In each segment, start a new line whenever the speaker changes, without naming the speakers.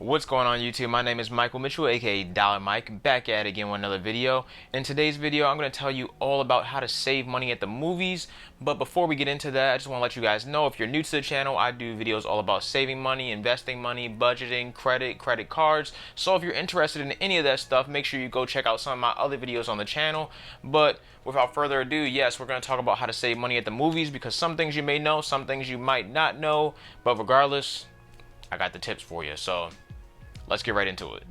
What's going on YouTube? My name is Michael Mitchell, aka Dollar Mike, back at it again with another video. In today's video, I'm going to tell you all about how to save money at the movies. But before we get into that, I just want to let you guys know, if you're new to the channel, I do videos all about saving money, investing money, budgeting, credit cards. So if you're interested in any of that stuff, make sure you go check out some of my other videos on the channel. But without further ado, yes, we're going to talk about how to save money at the movies, because some things you may know, some things you might not know. But regardless, I got the tips for you. So let's get right into it.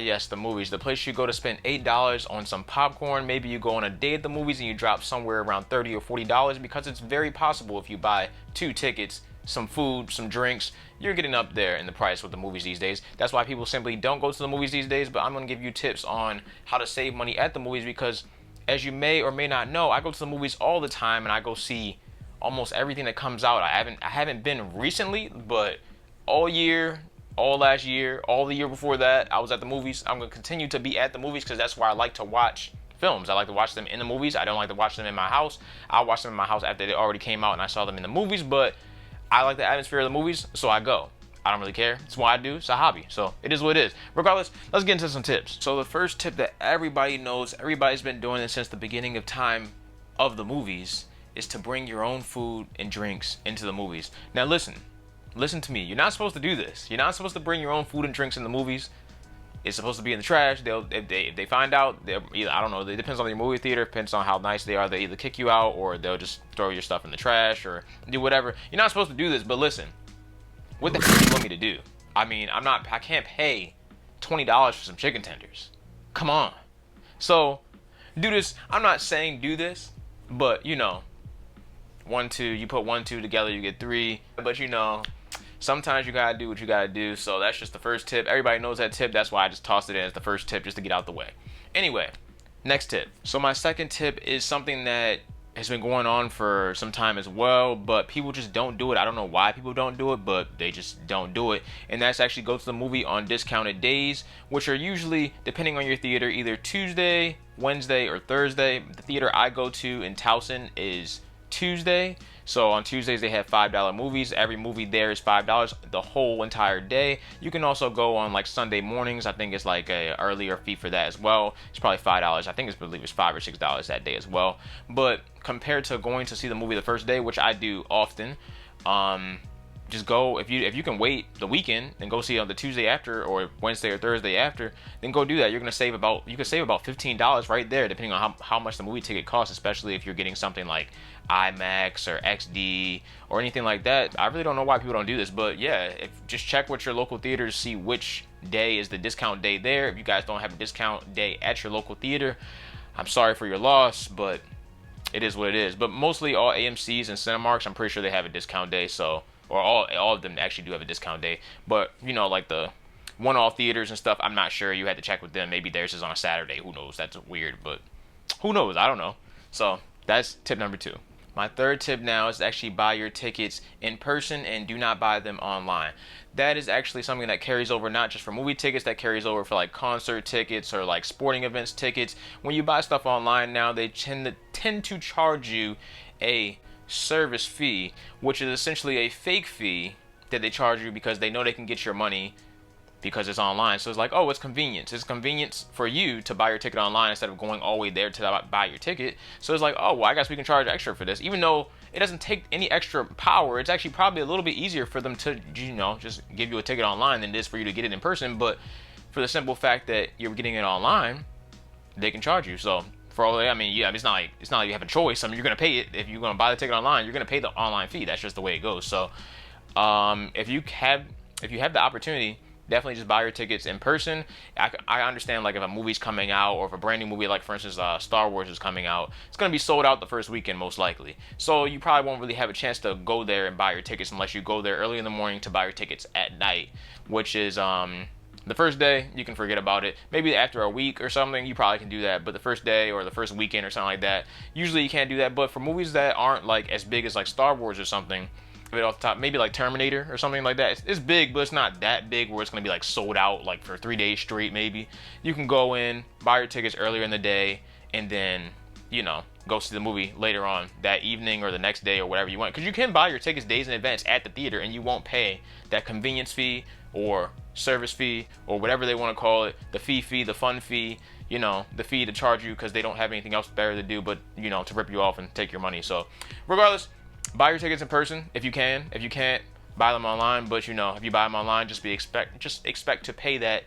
Yes, the movies. The place you go to spend $8 on some popcorn. Maybe you go on a day at the movies and you drop somewhere around $30 or $40, because it's very possible if you buy 2 tickets, some food, some drinks, you're getting up there in the price with the movies these days. That's why people simply don't go to the movies these days. But I'm going to give you tips on how to save money at the movies, because as you may or may not know, I go to the movies all the time and I go see almost everything that comes out. I haven't been recently, but all year, all last year, all the year before that, I was at the movies. I'm going to continue to be at the movies because that's where I like to watch films. I like to watch them in the movies. I don't like to watch them in my house. I watch them in my house after they already came out and I saw them in the movies, but I like the atmosphere of the movies, so I go. I don't really care. It's what I do. It's a hobby. So it is what it is. Regardless, let's get into some tips. So the first tip that everybody knows, everybody's been doing this since the beginning of time of the movies, is to bring your own food and drinks into the movies. Now listen to me. You're not supposed to do this. You're not supposed to bring your own food and drinks in the movies. It's supposed to be in the trash. If they find out, they'll either, I don't know, it depends on your movie theater, depends on how nice they are, they either kick you out or they'll just throw your stuff in the trash or do whatever. You're not supposed to do this, but listen, what the heck do you want me to do? I mean, I can't pay $20 for some chicken tenders. Come on. So do this. I'm not saying do this, but you know, you put 1, 2 together, you get 3. But you know, sometimes you gotta do what you gotta do. So that's just the first tip. Everybody knows that tip. That's why I just tossed it in as the first tip, just to get out the way. Anyway, next tip. So my second tip is something that has been going on for some time as well, but people just don't do it. I don't know why people don't do it, but they just don't do it. And that's actually go to the movie on discounted days, which are usually, depending on your theater, either Tuesday, Wednesday, or Thursday. The theater I go to in Towson is Tuesday. So on Tuesdays they have $5 movies. Every movie there is $5 the whole entire day. You can also go on like Sunday mornings. I think it's like a earlier fee for that as well. It's probably $5. I believe it's $5 or $6 that day as well. But compared to going to see the movie the first day, which I do often, just go, if you can wait the weekend and go see it on the Tuesday after or Wednesday or Thursday after, then go do that. You can save about $15 right there, depending on how much the movie ticket costs, especially if you're getting something like IMAX or XD or anything like that. I really don't know why people don't do this, but yeah, just check with your local theaters, see which day is the discount day there. If you guys don't have a discount day at your local theater, I'm sorry for your loss, but it is what it is. But mostly all AMCs and Cinemarks, I'm pretty sure they have a discount day, so, or all of them actually do have a discount day. But you know, like the one-off theaters and stuff, I'm not sure. You had to check with them. Maybe theirs is on a Saturday. Who knows? That's weird, but who knows? I don't know. So that's tip number 2. My third tip now is to actually buy your tickets in person and do not buy them online. That is actually something that carries over not just for movie tickets, that carries over for like concert tickets or like sporting events tickets. When you buy stuff online now, they tend to charge you a service fee, which is essentially a fake fee that they charge you because they know they can get your money because it's online. So it's like, oh, it's convenience. It's convenience for you to buy your ticket online instead of going all the way there to buy your ticket. So it's like, oh, well, I guess we can charge extra for this. Even though it doesn't take any extra power, it's actually probably a little bit easier for them to, you know, just give you a ticket online than it is for you to get it in person. But for the simple fact that you're getting it online, they can charge you. So for all that, I mean, yeah, it's not like you have a choice. I mean, you're gonna pay it. If you're gonna buy the ticket online, you're gonna pay the online fee. That's just the way it goes. So if you have the opportunity, definitely just buy your tickets in person. I understand, like, if a movie's coming out or if a brand new movie, like for instance Star Wars is coming out, it's going to be sold out the first weekend most likely. So you probably won't really have a chance to go there and buy your tickets unless you go there early in the morning to buy your tickets at night, which is the first day, you can forget about it. Maybe after a week or something, you probably can do that. But the first day or the first weekend or something like that, usually you can't do that. But for movies that aren't like as big as like Star Wars or something, off the top, maybe like Terminator or something like that. It's big, but it's not that big where it's going to be like sold out like for 3 days straight. Maybe you can go in, buy your tickets earlier in the day, and then go see the movie later on that evening or the next day or whatever you want. Because you can buy your tickets days in advance at the theater and you won't pay that convenience fee or service fee or whatever they want to call it, the fee, the fun fee, the fee to charge you because they don't have anything else better to do but, to rip you off and take your money. So regardless, buy your tickets in person if you can. If you can't, buy them online. But, if you buy them online, just expect to pay that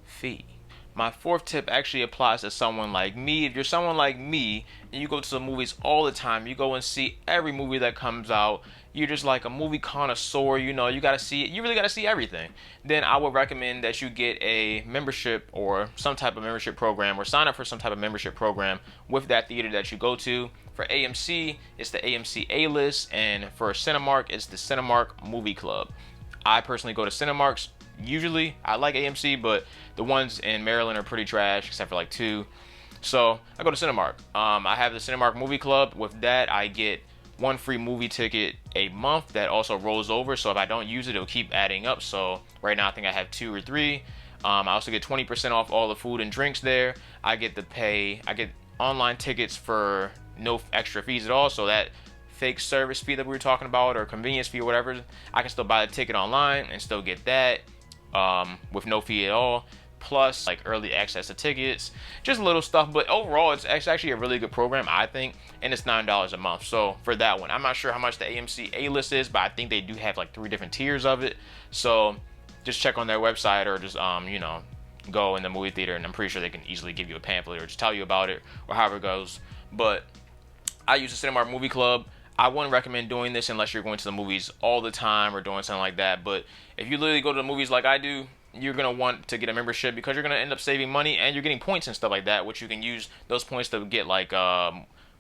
fee. My fourth tip actually applies to someone like me. If you're someone like me and you go to the movies all the time, you go and see every movie that comes out, you're just like a movie connoisseur, you gotta see it, you really gotta see everything, then I would recommend that you get a membership or some type of membership program, or sign up for some type of membership program with that theater that you go to. For AMC, it's the AMC A-List, and for Cinemark, it's the Cinemark Movie Club. I personally go to Cinemarks. Usually, I like AMC, but the ones in Maryland are pretty trash, except for like 2. So I go to Cinemark. I have the Cinemark Movie Club. With that, I get 1 free movie ticket a month that also rolls over. So if I don't use it, it'll keep adding up. So right now, I think I have 2 or 3. I also get 20% off all the food and drinks there. I get online tickets for no extra fees at all. So that fake service fee that we were talking about, or convenience fee or whatever, I can still buy the ticket online and still get that with no fee at all, plus like early access to tickets, just little stuff. But overall, it's actually a really good program, I think, and it's $9 a month. So for that one, I'm not sure how much the AMC A-List is, but I think they do have like 3 different tiers of it. So just check on their website, or just go in the movie theater, and I'm pretty sure they can easily give you a pamphlet or just tell you about it, or however it goes. But I use the Cinemark Movie Club. I wouldn't recommend doing this unless you're going to the movies all the time or doing something like that. But if you literally go to the movies like I do, you're going to want to get a membership, because you're going to end up saving money and you're getting points and stuff like that, which you can use those points to get like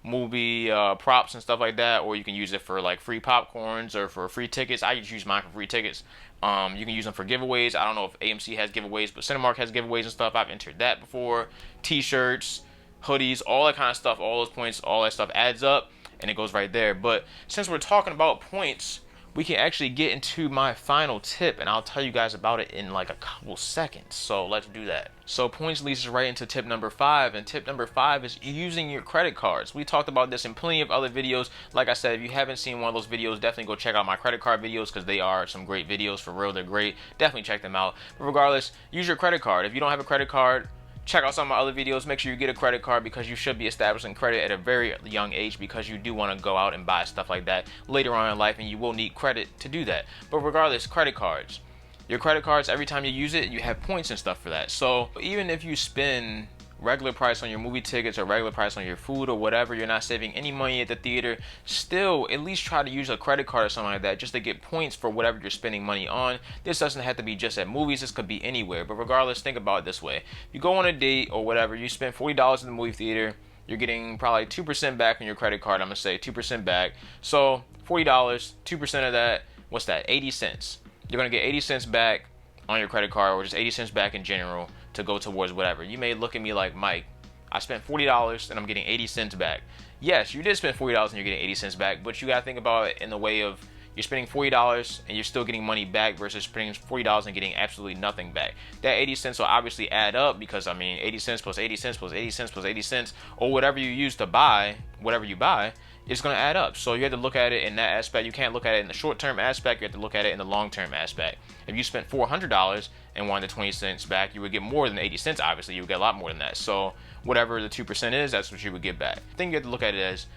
movie props and stuff like that, or you can use it for like free popcorns or for free tickets. I just use mine for free tickets. You can use them for giveaways. I don't know if AMC has giveaways, but Cinemark has giveaways and stuff. I've entered that before. T-shirts, hoodies, all that kind of stuff, all those points, all that stuff adds up, and it goes right there. But since we're talking about points, we can actually get into my final tip, and I'll tell you guys about it in like a couple seconds. So let's do that. So points leads us right into tip number 5, and tip number 5 is using your credit cards. We talked about this in plenty of other videos. Like I said, if you haven't seen one of those videos, definitely go check out my credit card videos, because they are some great videos. For real, they're great. Definitely check them out. But regardless, use your credit card. If you don't have a credit card, check out some of my other videos. Make sure you get a credit card, because you should be establishing credit at a very young age, because you do want to go out and buy stuff like that later on in life, and you will need credit to do that. But regardless, credit cards. Your credit cards, every time you use it, you have points and stuff for that. So even if you spend regular price on your movie tickets or regular price on your food or whatever, you're not saving any money at the theater, still at least try to use a credit card or something like that, just to get points for whatever you're spending money on. This doesn't have to be just at movies, this could be anywhere. But regardless, think about it this way: you go on a date or whatever, you spend $40 in the movie theater, you're getting probably 2% back on your credit card. I'm gonna say 2% back. So $40, 2% of that, what's that? 80 cents. You're gonna get 80 cents back on your credit card, or just 80 cents back in general, to go towards whatever. You may look at me like, Mike, I spent $40 and I'm getting 80 cents back. Yes, you did spend $40 and you're getting 80 cents back, but you gotta think about it in the way of you're spending $40 and you're still getting money back, versus spending $40 and getting absolutely nothing back. That 80 cents will obviously add up, because 80 cents plus 80 cents plus 80 cents plus 80 cents, or whatever you use to buy whatever you buy, it's going to add up. So you have to look at it in that aspect. You can't look at it in the short-term aspect. You have to look at it in the long-term aspect. If you spent $400 and wanted 20 cents back, you would get more than 80 cents. Obviously, you would get a lot more than that. So whatever the 2% is, that's what you would get back. I think you have to look at it as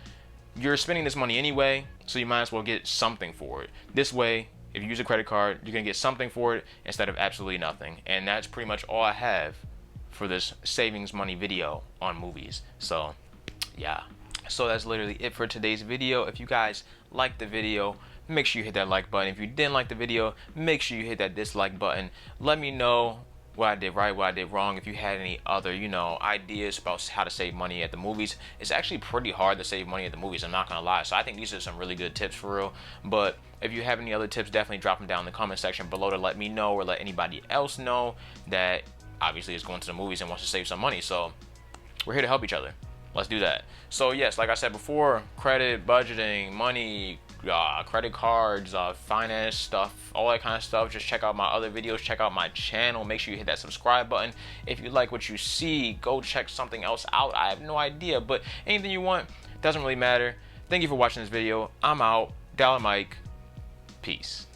you're spending this money anyway, so you might as well get something for it. This way, if you use a credit card, you're going to get something for it instead of absolutely nothing. And that's pretty much all I have for this savings money video on movies. So, yeah. So that's literally it for today's video. If you guys liked the video, make sure you hit that like button. If you didn't like the video, make sure you hit that dislike button. Let me know what I did right, what I did wrong. If you had any other, ideas about how to save money at the movies. It's actually pretty hard to save money at the movies, I'm not gonna lie. So I think these are some really good tips for real. But if you have any other tips, definitely drop them down in the comment section below to let me know, or let anybody else know that obviously is going to the movies and wants to save some money. So we're here to help each other. Let's do that. So yes, like I said before, credit, budgeting, money, credit cards, finance stuff, all that kind of stuff, just check out my other videos, check out my channel, make sure you hit that subscribe button. If you like what you see, go check something else out. I have no idea, but anything you want, doesn't really matter. Thank you for watching this video. I'm out. Dollar Mike. Peace.